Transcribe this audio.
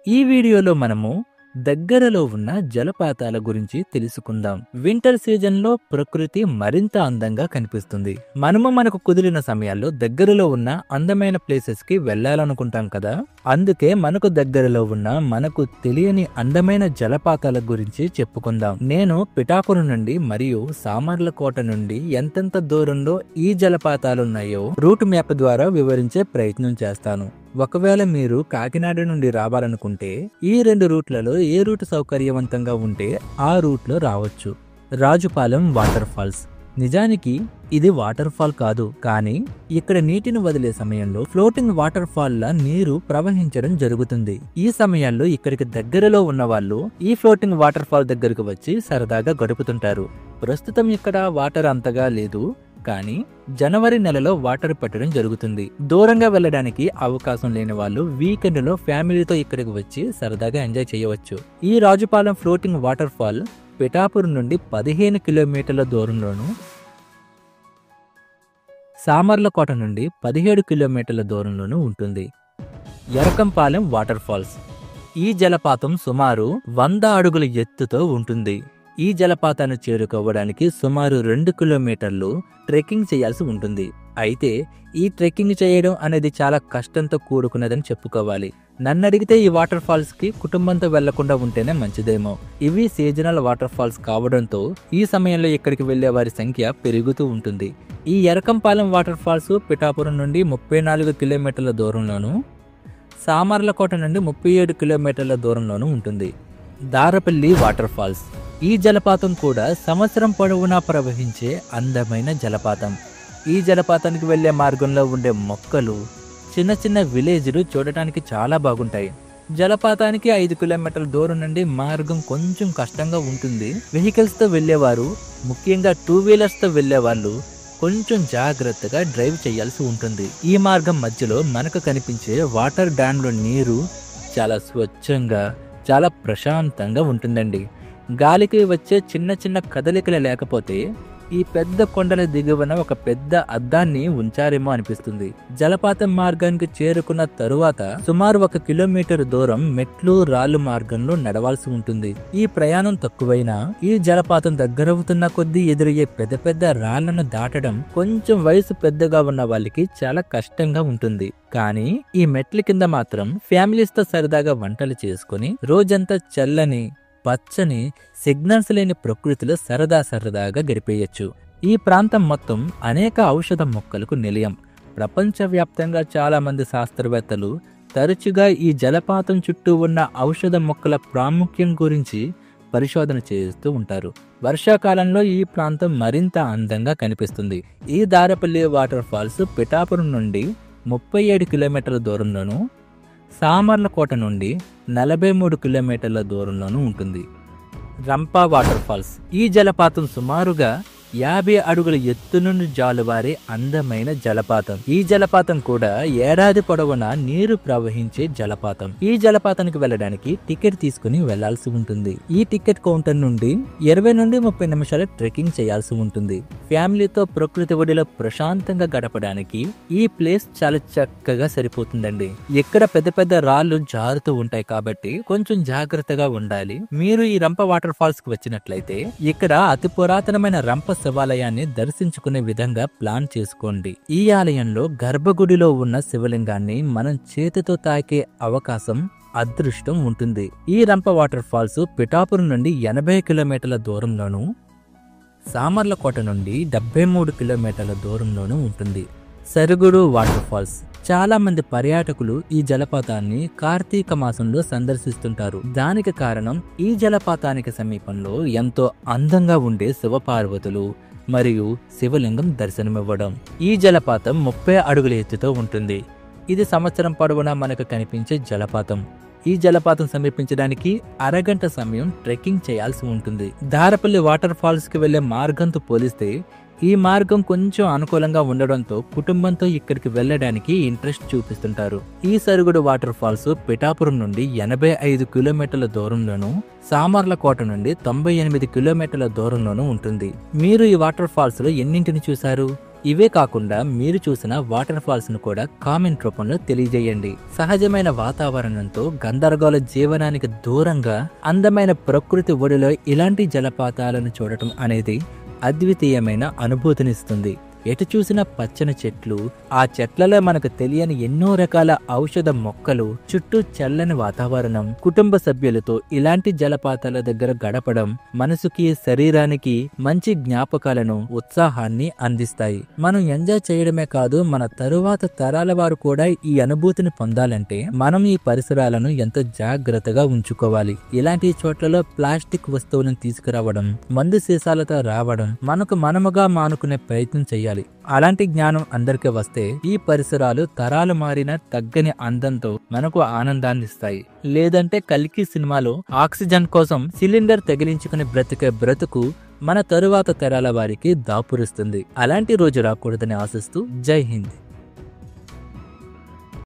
ఈ వీడియోలో మనము దగ్గరలో ఉన్న జలపాతాల గురించి తెలుసుకుందాం. వింటర్ సీజన్లో ప్రకృతి మరింత అందంగా కనిపిస్తుంది. మనకు కుదిరిన సమయాల్లో దగ్గరలో ఉన్న అందమైన ప్లేసెస్ కి వెళ్ళాలనుకుంటాం కదా. అందుకే మనకు దగ్గరలో ఉన్న మనకు తెలియని అందమైన జలపాతాల గురించి చెప్పుకుందాం. నేను పిఠాపురం నుండి మరియు సామర్లకోట నుండి ఎంతెంత దూరంలో ఈ జలపాతాలున్నాయో రూట్ మ్యాప్ ద్వారా వివరించే ప్రయత్నం చేస్తాను. ఒకవేళ మీరు కాకినాడ నుండి రావాలనుకుంటే ఈ రెండు రూట్లలో ఏ రూట్ సౌకర్యవంతంగా ఉంటే ఆ రూట్ లో రావచ్చు. Rajupalem water falls. నిజానికి ఇది వాటర్ ఫాల్ కాదు, కానీ ఇక్కడ నీటిని వదిలే సమయంలో ఫ్లోటింగ్ వాటర్ ఫాల్ లా నీరు ప్రవహించడం జరుగుతుంది. ఈ సమయాల్లో ఇక్కడికి దగ్గరలో ఉన్న వాళ్ళు ఈ ఫ్లోటింగ్ వాటర్ ఫాల్ దగ్గరకు వచ్చి సరదాగా గడుపుతుంటారు. ప్రస్తుతం ఇక్కడ వాటర్ అంతగా లేదు, కానీ జనవరి నెలలో వాటర్ పట్టడం జరుగుతుంది. దూరంగా వెళ్ళడానికి అవకాశం లేని వాళ్ళు వీకెండ్ లో ఫ్యామిలీతో ఇక్కడికి వచ్చి సరదాగా ఎంజాయ్ చేయవచ్చు. ఈ Rajupalem floating water fall Pithapuram నుండి 15 కిలోమీటర్ల దూరంలోను, సామర్లకోట నుండి 17 కిలోమీటర్ల దూరంలోనూ ఉంటుంది. ఎరకంపాలెం వాటర్ ఫాల్స్. ఈ జలపాతం సుమారు 100 అడుగుల ఎత్తుతో ఉంటుంది. ఈ జలపాతాన్ని చేరుకోవడానికి సుమారు 2 కిలోమీటర్లు ట్రెక్కింగ్ చేయాల్సి ఉంటుంది. అయితే ఈ ట్రెక్కింగ్ చేయడం అనేది చాలా కష్టంతో కూడుకున్నదని చెప్పుకోవాలి. నన్ను అడిగితే ఈ వాటర్ ఫాల్స్ కి కుటుంబంతో వెళ్లకుండా ఉంటేనే మంచిదేమో. ఇవి సీజనల్ వాటర్ ఫాల్స్ కావడంతో ఈ సమయంలో ఇక్కడికి వెళ్లే వారి సంఖ్య పెరుగుతూ ఉంటుంది. ఈ ఎరకంపాలెం వాటర్ ఫాల్స్ పిఠాపురం నుండి 34 కిలోమీటర్ల దూరంలోను, సామర్లకోట నుండి 37 కిలోమీటర్ల దూరంలోనూ ఉంటుంది. Darapalli water falls. ఈ జలపాతం కూడా సంవత్సరం పొడవునా ప్రవహించే అందమైన జలపాతం. ఈ జలపాతానికి వెళ్లే మార్గంలో ఉండే మొక్కలు, చిన్న చిన్న విలేజ్లు చూడటానికి చాలా బాగుంటాయి. జలపాతానికి 5 కిలోమీటర్ల దూరం నుండి మార్గం కొంచెం కష్టంగా ఉంటుంది. వెహికల్స్ తో వెళ్లేవారు, ముఖ్యంగా 2 వీలర్స్ తో వెళ్లేవాళ్ళు కొంచెం జాగ్రత్తగా డ్రైవ్ చేయాల్సి ఉంటుంది. ఈ మార్గం మధ్యలో మనకు కనిపించే వాటర్ డ్యామ్ లో నీరు చాలా స్వచ్ఛంగా, చాలా ప్రశాంతంగా ఉంటుందండి. గాలికి వచ్చే చిన్న చిన్న కదలికలు లేకపోతే ఈ పెద్ద కొండల దిగువన ఒక పెద్ద అద్దాన్ని ఉంచారేమో అనిపిస్తుంది. జలపాతం మార్గానికి చేరుకున్న తరువాత సుమారు 1 కిలోమీటర్ దూరం మెట్లు, రాళ్ళు మార్గంలో నడవాల్సి ఉంటుంది. ఈ ప్రయాణం తక్కువైనా ఈ జలపాతం దగ్గరవుతున్న కొద్దీ ఎదురయ్యే పెద్ద పెద్ద రాళ్లను దాటడం కొంచెం వయసు పెద్దగా ఉన్న వాళ్ళకి చాలా కష్టంగా ఉంటుంది. కానీ ఈ మెట్ల కింద మాత్రం ఫ్యామిలీస్ తో సరదాగా వంటలు చేసుకుని రోజంతా చల్లని, పచ్చని, సిగ్నల్స్ లేని ప్రకృతిలో సరదాగా గడిపేయచ్చు. ఈ ప్రాంతం మొత్తం అనేక ఔషధ మొక్కలకు నిలయం. ప్రపంచవ్యాప్తంగా చాలా మంది శాస్త్రవేత్తలు తరచుగా ఈ జలపాతం చుట్టూ ఉన్న ఔషధ మొక్కల ప్రాముఖ్యం గురించి పరిశోధన చేస్తూ ఉంటారు. వర్షాకాలంలో ఈ ప్రాంతం మరింత అందంగా కనిపిస్తుంది. ఈ దారపల్లి వాటర్ ఫాల్స్ పిఠాపురం నుండి 37 కిలోమీటర్ల దూరంలోను, సామర్లకోట నుండి 43 కిలోమీటర్ల దూరంలోనూ ఉంటుంది. Rampa water falls. ఈ జలపాతం సుమారుగా 50 అడుగుల ఎత్తు నుండి జాలువారే అందమైన జలపాతం. ఈ జలపాతం కూడా ఏడాది పొడవునా నీరు ప్రవహించే జలపాతం. ఈ జలపాతానికి వెళ్ళడానికి టికెట్ తీసుకుని వెళ్లాల్సి ఉంటుంది. ఈ టికెట్ కౌంటర్ నుండి 20 నుండి 30 నిమిషాల ట్రెక్కింగ్ చేయాల్సి ఉంటుంది. ఫ్యామిలీతో ప్రకృతి ఒడిలో ప్రశాంతంగా గడపడానికి ఈ ప్లేస్ చాలా చక్కగా సరిపోతుందండి. ఇక్కడ పెద్ద పెద్ద రాళ్లు జారుతూ ఉంటాయి కాబట్టి కొంచెం జాగ్రత్తగా ఉండాలి. మీరు ఈ రంప వాటర్ ఫాల్స్ కి వచ్చినట్లయితే ఇక్కడ అతి పురాతనమైన రంప శివాలయాన్ని దర్శించుకునే విధంగా ప్లాన్ చేసుకోండి. ఈ ఆలయంలో గర్భగుడిలో ఉన్న శివలింగాన్ని మనం చేతితో తాకే అవకాశం, అదృష్టం ఉంటుంది. ఈ రంప వాటర్ ఫాల్స్ పిఠాపురం నుండి 80 కిలోమీటర్ల దూరంలోను, సామర్లకోట నుండి 73 కిలోమీటర్ల దూరంలోనూ ఉంటుంది. సరుగుడు వాటర్ ఫాల్స్. చాలా మంది పర్యాటకులు ఈ జలపాతాన్ని కార్తీక మాసంలో సందర్శిస్తుంటారు. దానికి కారణం ఈ జలపాతానికి సమీపంలో ఎంతో అందంగా ఉండే శివపార్వతులు మరియు శివలింగం దర్శనమివ్వడం. ఈ జలపాతం 30 అడుగుల ఎత్తుతో ఉంటుంది. ఇది సంవత్సరం పొడవునా మనకు కనిపించే జలపాతం. ఈ జలపాతం సమీపించడానికి అరగంట సమయం ట్రెక్కింగ్ చేయాల్సి ఉంటుంది. దారపల్లి వాటర్ ఫాల్స్ కి వెళ్లే మార్గంతో పోలిస్తే ఈ మార్గం కొంచెం అనుకూలంగా ఉండడంతో కుటుంబంతో ఇక్కడికి వెళ్లడానికి ఇంట్రెస్ట్ చూపిస్తుంటారు. ఈ సరుగుడు వాటర్ ఫాల్స్ పిఠాపురం నుండి 85 కిలోమీటర్ల దూరంలోను, సామర్లకోట నుండి 98 కిలోమీటర్ల దూరంలోనూ ఉంటుంది. మీరు ఈ వాటర్ ఫాల్స్ లో ఎన్నింటిని చూశారు? ఇవే కాకుండా మీరు చూసిన వాటర్ ఫాల్స్ ను కూడా కామెంట్ రూపంలో తెలియజేయండి. సహజమైన వాతావరణంతో గందరగోళ జీవనానికి దూరంగా అందమైన ప్రకృతి ఒడిలో ఇలాంటి జలపాతాలను చూడటం అనేది అద్వితీయమైన అనుభూతినిస్తుంది. ఎటు చూసిన పచ్చని చెట్లు, ఆ చెట్లలో మనకు తెలియని ఎన్నో రకాల ఔషధ మొక్కలు, చుట్టూ చల్లని వాతావరణం, కుటుంబ సభ్యులతో ఇలాంటి జలపాతాల దగ్గర గడపడం మనసుకి, శరీరానికి మంచి జ్ఞాపకాలను, ఉత్సాహాన్ని అందిస్తాయి. మనం ఎంజాయ్ చేయడమే కాదు, మన తరువాత తరాల వారు కూడా ఈ అనుభూతిని పొందాలంటే మనం ఈ పరిసరాలను ఎంతో జాగ్రత్తగా ఉంచుకోవాలి. ఇలాంటి చోట్లలో ప్లాస్టిక్ వస్తువులను తీసుకురావడం, మందు సీసాలతో రావడం మనకు మనముగా మానుకునే ప్రయత్నం చేయాలి. అలాంటి జ్ఞానం అందరికీ వస్తే ఈ పరిసరాలు తరాలు మారిన తగ్గని అందంతో మనకు ఆనందాన్ని ఇస్తాయి. లేదంటే కల్కి సినిమాలో ఆక్సిజన్ కోసం సిలిండర్ తగిలించుకుని బ్రతికే బ్రతుకు మన తరువాత తరాల వారికి దాపురిస్తుంది. అలాంటి రోజు రాకూడదని ఆశిస్తూ జై హింద్.